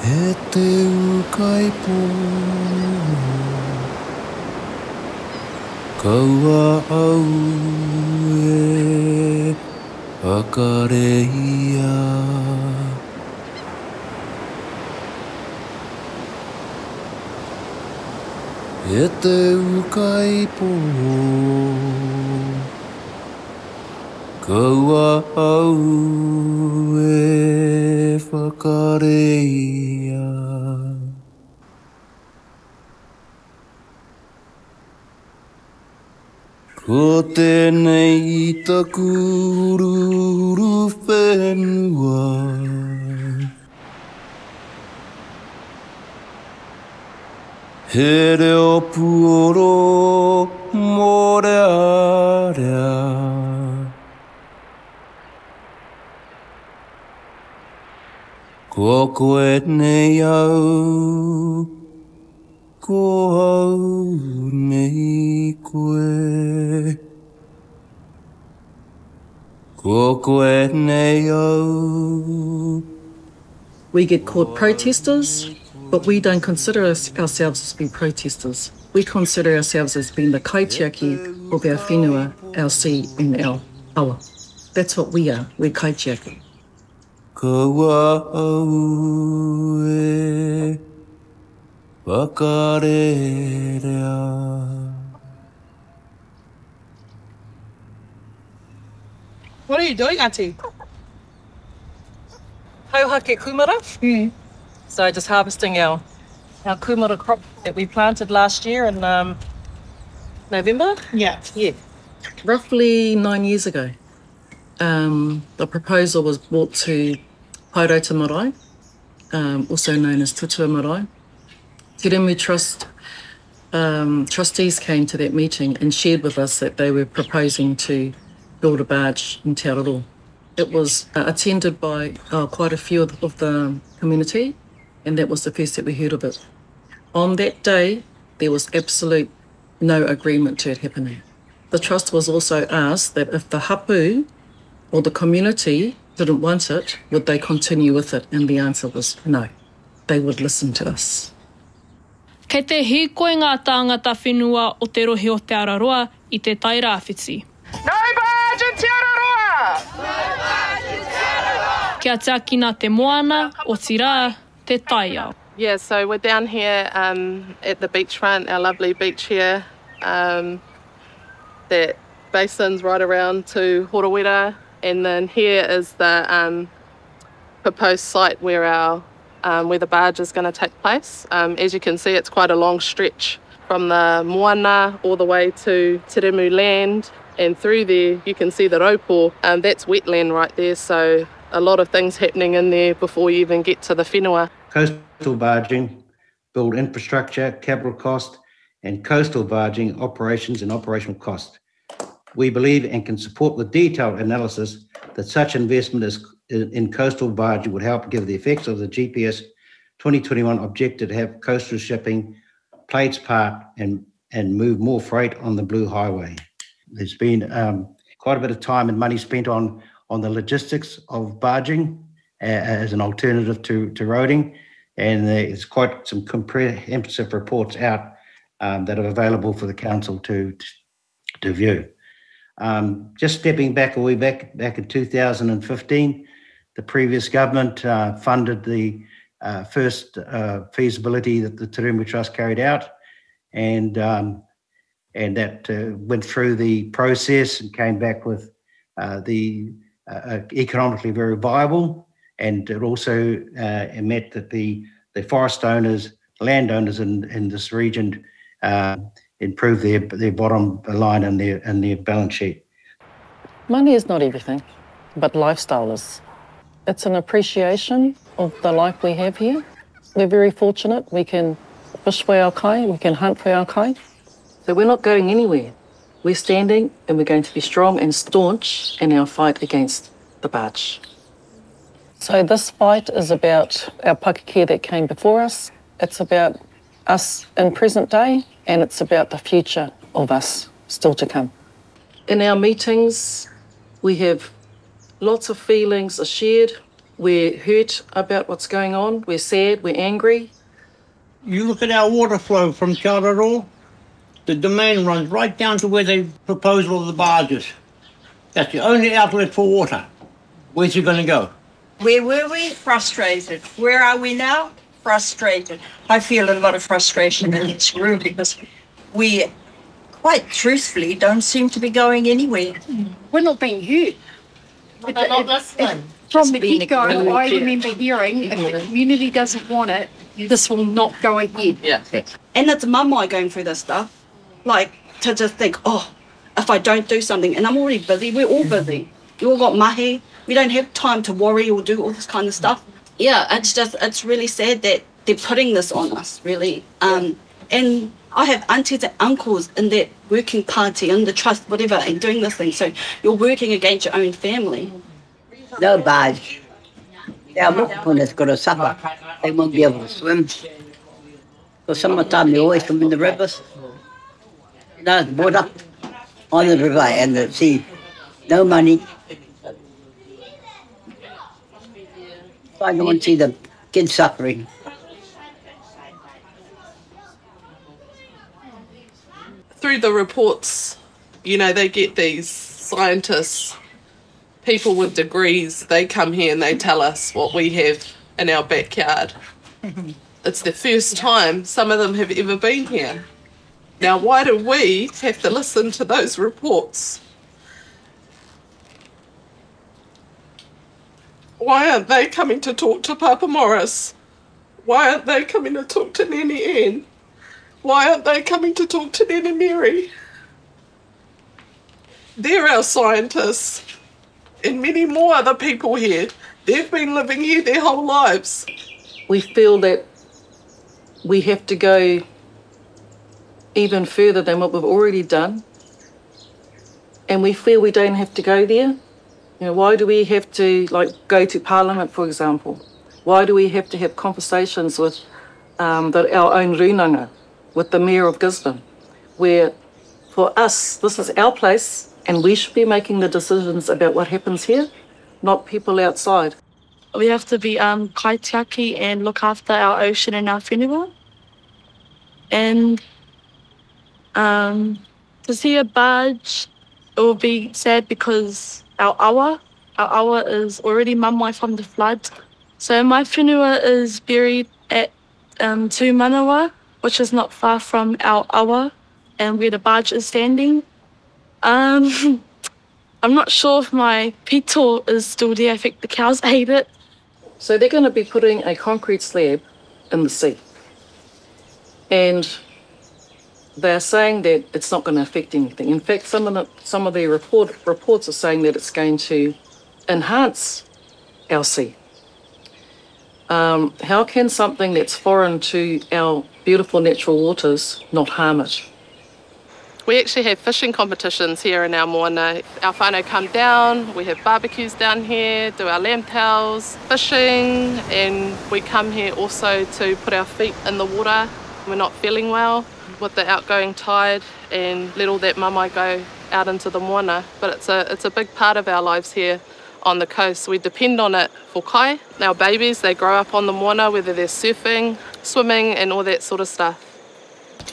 He te ukaipo kaua au e whakareia. He te ukaipo kaua au e whakareia. Ko tēnei I taku ururu whenua, he reo puoro mō rea. Ko koe nei au, ko au nei koe. Ko koe nei au. We get called protesters, but we don't consider ourselves as being protesters. We consider ourselves as being the kaitiaki of our whenua, our sea and our awa. That's what we are, we're kaitiaki. Kaua au e whakarerea. What are you doing, Auntie? Hauhake kumara. So just harvesting our kumara crop that we planted last year in November? Yeah. Roughly 9 years ago. The proposal was brought to Haurauta Marae, also known as Tutua Marae. Te Remu Trust trustees came to that meeting and shared with us that they were proposing to build a barge in Te Aroro. It was attended by quite a few of the community, and that was the first that we heard of it. On that day, there was absolute no agreement to it happening. The trust was also asked that if the hapu or the community didn't want it, would they continue with it? And the answer was no. They would listen to us. Kei te hikoe ngā tāngata whenua o te rohe o te Araroa I te tairāwhiti. No barge in Te Araroa! Kia tākina te moana o tira te taiao. Yeah, so we're down here at the beachfront, our lovely beach here. That basin's right around to Horowera, and then here is the proposed site where where the barge is going to take place. As you can see, it's quite a long stretch from the moana all the way to Te Remu land, and through there you can see the raupo. That's wetland right there, so a lot of things happening in there before you even get to the whenua. Coastal barging, build infrastructure, capital cost, and coastal barging operations and operational cost. We believe and can support the detailed analysis that such investment in coastal barging would help give the effects of the GPS 2021 objective to have coastal shipping plates park and move more freight on the Blue Highway. There's been quite a bit of time and money spent on the logistics of barging as an alternative to roading, and there's quite some comprehensive reports out that are available for the council to view. Just stepping back a wee back in 2015, the previous government funded the first feasibility that the Te Remu Trust carried out, and that went through the process and came back with the economically very viable, and it also meant that the forest owners, landowners in this region improve their bottom line and their balance sheet. Money is not everything, but lifestyle is. It's an appreciation of the life we have here. We're very fortunate. We can fish for our kai, we can hunt for our kai. So we're not going anywhere. We're standing, and we're going to be strong and staunch in our fight against the barge. So this fight is about our Pakeke that came before us. It's about us in present day, and it's about the future of us still to come. In our meetings, we have lots of feelings are shared. We're hurt about what's going on. We're sad. We're angry. You look at our water flow from Te Araroa, the domain runs right down to where they propose all the barges. That's the only outlet for water. Where's it going to go? Where were we? Frustrated. Where are we now? Frustrated. I feel a lot of frustration in this room because we, quite truthfully, don't seem to be going anywhere. We're not being heard. They're not listening. From the get-go, I remember hearing, if the community doesn't want it, this will not go ahead. Yeah. And it's mamae going through this stuff. Like, to just think, oh, if I don't do something, and I'm already busy, we're all busy. We all got mahi. We don't have time to worry or do all this kind of stuff. Yeah, it's really sad that they're putting this on us, really. And I have aunties and uncles in that working party, in the trust, whatever, and doing this thing. So you're working against your own family. No barge. Our mokupuna's got to suffer. They won't be able to swim. For summertime, they always come in the rivers. No water on the river and the sea. No money. I don't want to see the kids suffering. Through the reports, you know, they get these scientists, people with degrees, they come here and they tell us what we have in our backyard. It's the first time some of them have ever been here. Now, why do we have to listen to those reports? Why aren't they coming to talk to Papa Morris? Why aren't they coming to talk to Nene Ann? Why aren't they coming to talk to Nene Mary? They're our scientists, and many more other people here. They've been living here their whole lives. We feel that we have to go even further than what we've already done, and we feel we don't have to go there. You know, why do we have to, like, go to Parliament, for example? Why do we have to have conversations with our own runanga, with the Mayor of Gisborne, where for us, this is our place and we should be making the decisions about what happens here, not people outside. We have to be kaitiaki and look after our ocean and our whenua. And to see a barge, it will be sad because our awa is already mamae from the flood. So my whenua is buried at Tūmanawa, which is not far from our awa and where the barge is standing. I'm not sure if my pito is still there. I think the cows ate it. So they're going to be putting a concrete slab in the sea. And they're saying that it's not going to affect anything. In fact, some of the reports are saying that it's going to enhance our sea. How can something that's foreign to our beautiful natural waters not harm it? We actually have fishing competitions here in our moana. Our whānau come down, we have barbecues down here, do our lamb tails, fishing, and we come here also to put our feet in the water. We're not feeling well with the outgoing tide and let all that mamae go out into the moana. But it's a big part of our lives here on the coast. We depend on it for kai. Our babies, they grow up on the moana, whether they're surfing, swimming and all that sort of stuff.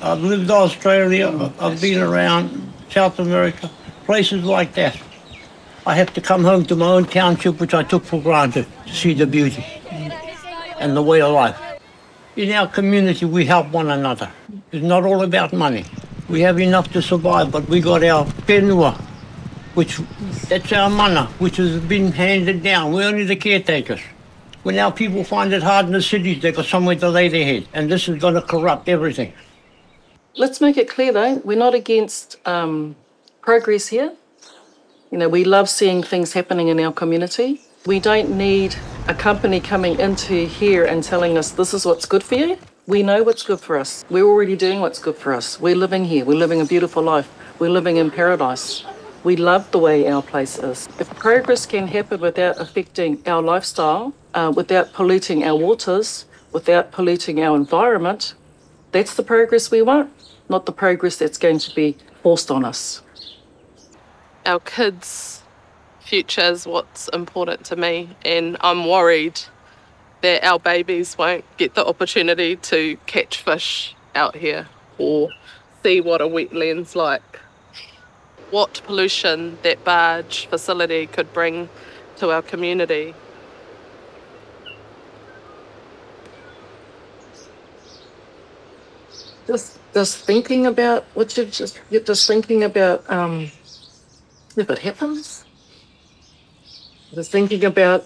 I've lived in Australia, I've been around South America, places like that. I have to come home to my own township, which I took for granted, to see the beauty and the way of life. In our community, we help one another. It's not all about money. We have enough to survive, but we got our whenua, that's our mana, which has been handed down. We're only the caretakers. When our people find it hard in the cities, they've got somewhere to lay their head, and this is going to corrupt everything. Let's make it clear, though, we're not against progress here. You know, we love seeing things happening in our community. We don't need a company coming into here and telling us this is what's good for you. We know what's good for us. We're already doing what's good for us. We're living here. We're living a beautiful life. We're living in paradise. We love the way our place is. If progress can happen without affecting our lifestyle, without polluting our waters, without polluting our environment, that's the progress we want, not the progress that's going to be forced on us. Our kids future is what's important to me, and I'm worried that our babies won't get the opportunity to catch fish out here or see what a wetland's like. What pollution that barge facility could bring to our community. Just thinking about what you're just thinking about if it happens. Just thinking about,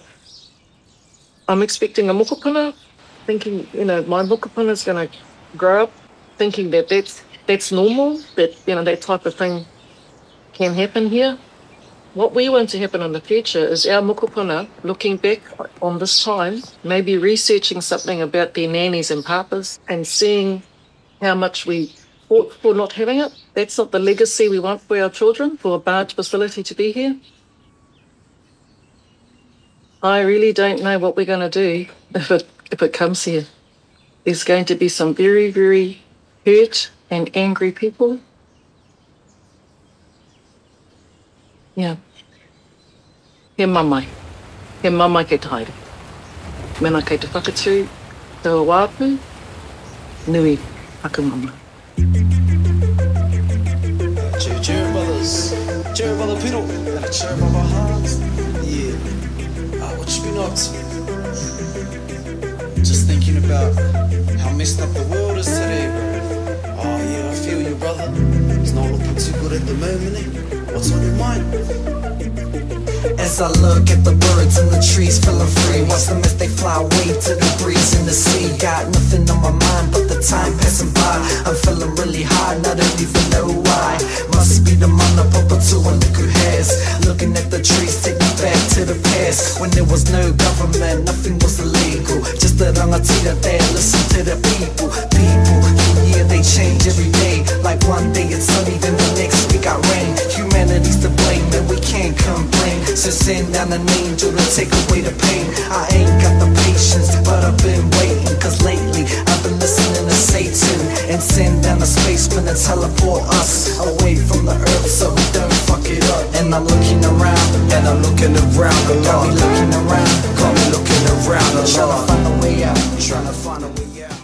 I'm expecting a mokopuna, thinking, my mokopuna is going to grow up thinking that that's normal, that, that type of thing can happen here. What we want to happen in the future is our mokopuna looking back on this time, maybe researching something about their nannies and papas and seeing how much we fought for not having it. That's not the legacy we want for our children, for a barge facility to be here. I really don't know what we're going to do if it comes here. There's going to be some very, very hurt and angry people. Yeah. He mamai. He mamai kei te haere. Mena kei te whakatū, te wāpu, nui aku mama. Cheer brothers, cheer brother Peter, and a cheer brother Hans. Yeah. What you been up to? Just thinking about how messed up the world is today, bro. Oh yeah, I feel you, brother. It's not looking too good at the moment, eh? What's on your mind? As I look at the birds and the trees feeling free, watch them as they fly away to the breeze in the sea. Got nothing on my mind but the time passing by. I'm feeling really high and I don't even know why. Must be the mana to a look who has. Looking at the trees, take me back to the past, when there was no government, nothing was illegal. Just the rangatira there, listen to the people. Yeah, they change every day. Like one day it's sunny, then the next we got rain. Humanity's to blame and we can't complain. So send down an angel to take away the pain. I ain't got the patience, but I've been waiting. Cause lately I've been listening to Satan and send down a spaceman to teleport us away from the earth so we don't fuck it up. And I'm looking around, and I'm looking around a lot. Got me looking around, got me looking around a lot. Trying to find a way out, trying to find a way out.